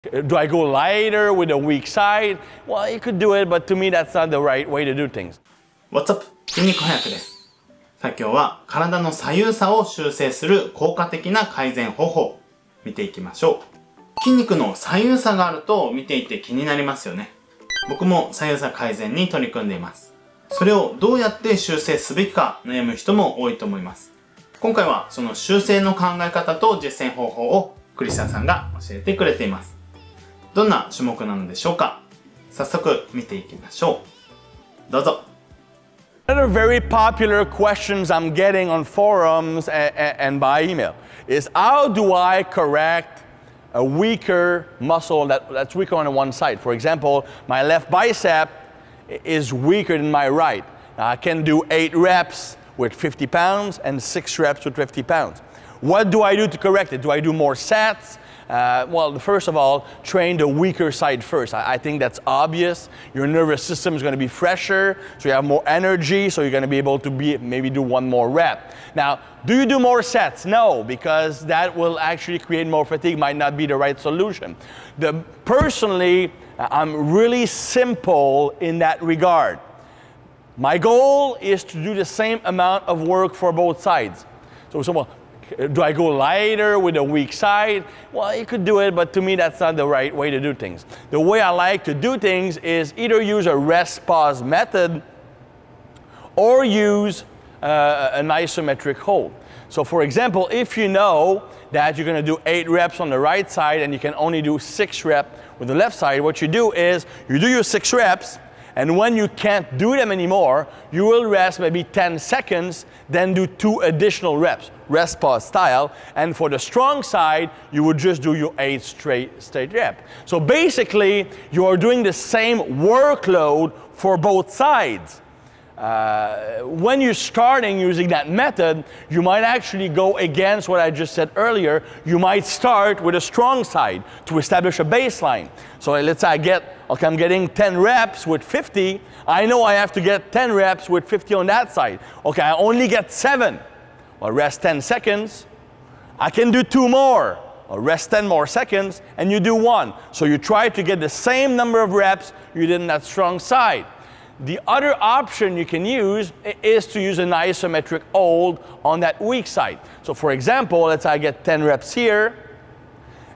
Do I go lighter with a weak side? Well, you could do it, but to me that's not the right way to do things. What's up? 筋肉翻訳です。さあ今日は体の左右差を修正する効果的な改善方法見ていきましょう。筋肉の左右差があると見ていて気になりますよね。僕も左右差改善に取り組んでいます。それをどうやって修正すべきか悩む人も多いと思います。今回はその修正の考え方と実践方法をクリスチャンさんが教えてくれています。どんな種目なのでしょうか。早速見ていきましょう。どうぞ。Another very popular questions I'm getting on forums and by email is how do I correct a weaker muscle that's weaker on one side? For example, my left bicep is weaker than my right. I can do 8 reps with 50 pounds and 6 reps with 50 pounds. What do I do to correct it? Do I do more sets? Well, first of all, train the weaker side first. I think that's obvious. Your nervous system is going to be fresher, so you have more energy, so you're going to be able to maybe do 1 more rep. Now, do you do more sets? No, because that will actually create more fatigue, might not be the right solution. Personally, I'm really simple in that regard. My goal is to do the same amount of work for both sides. So do I go lighter with a weak side? Well, you could do it, but to me that's not the right way to do things. The way I like to do things is either use a rest-pause method or use an isometric hold. So for example, if you know that you're going to do 8 reps on the right side and you can only do 6 reps with the left side, what you do is you do your 6 reps, and when you can't do them anymore, you will rest maybe 10 seconds, then do 2 additional reps, rest pause style. And for the strong side, you would just do your 8 straight reps. So basically, you are doing the same workload for both sides. When you're starting using that method, you might actually go against what I just said earlier. You might start with a strong side to establish a baseline. So let's say I'm getting 10 reps with 50. I know I have to get 10 reps with 50 on that side. Okay, I only get 7. Well, rest 10 seconds. I can do 2 more. Well, rest 10 more seconds, and you do 1. So you try to get the same number of reps you did in that strong side. The other option you can use is to use an isometric hold on that weak side. So for example, let's say I get 10 reps here,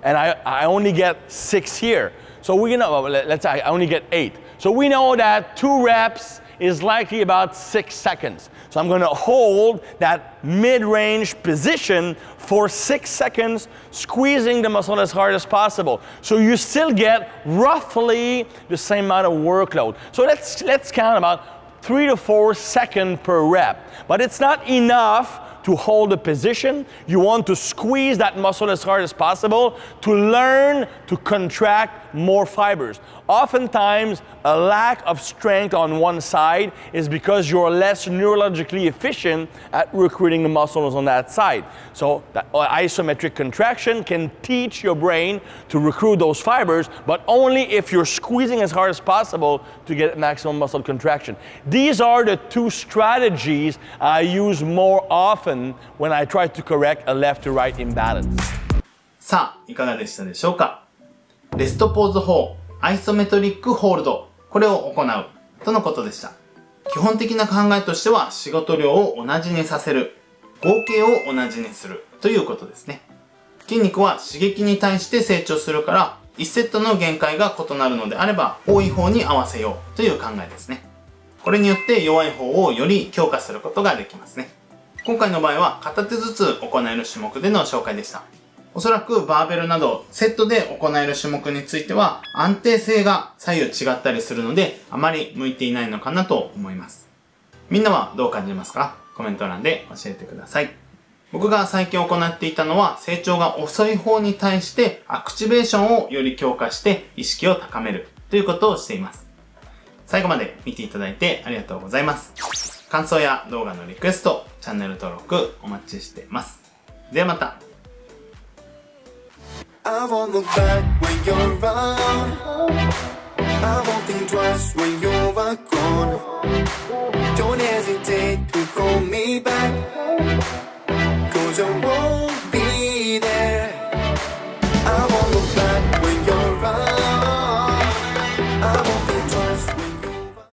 and I only get 6 here. So let's say I only get 8. So we know that 2 reps is likely about 6 seconds. So I'm going to hold that mid-range position for 6 seconds, squeezing the muscle as hard as possible. So you still get roughly the same amount of workload. So let's count about 3 to 4 seconds per rep. But it's not enough to hold the position. You want to squeeze that muscle as hard as possible to learn to contract more fibers. Oftentimes, a lack of strength on one side is because you're less neurologically efficient at recruiting the muscles on that side. So that isometric contraction can teach your brain to recruit those fibers, but only if you're squeezing as hard as possible to get maximum muscle contraction. These are the 2 strategies I use more often when I try to correct a left to right imbalance. さあ、いかがでしたでしょうか。レストポーズ法、アイソメトリックホールド、これを行うとのことでした。基本的な考えとしては仕事量を同じにさせる、合計を同じにするということですね。筋肉は刺激に対して成長するから、1セットの限界が異なるのであれば多い方に合わせようという考えですね。これによって弱い方をより強化することができますね。今回の場合は片手ずつ行える種目での紹介でした。おそらくバーベルなどセットで行える種目については安定性が左右違ったりするのであまり向いていないのかなと思います。みんなはどう感じますか？コメント欄で教えてください。僕が最近行っていたのは成長が遅い方に対してアクチベーションをより強化して意識を高めるということをしています。最後まで見ていただいてありがとうございます。感想や動画のリクエスト、チャンネル登録お待ちしています。ではまた。I won't look back when you're around. I won't think twice when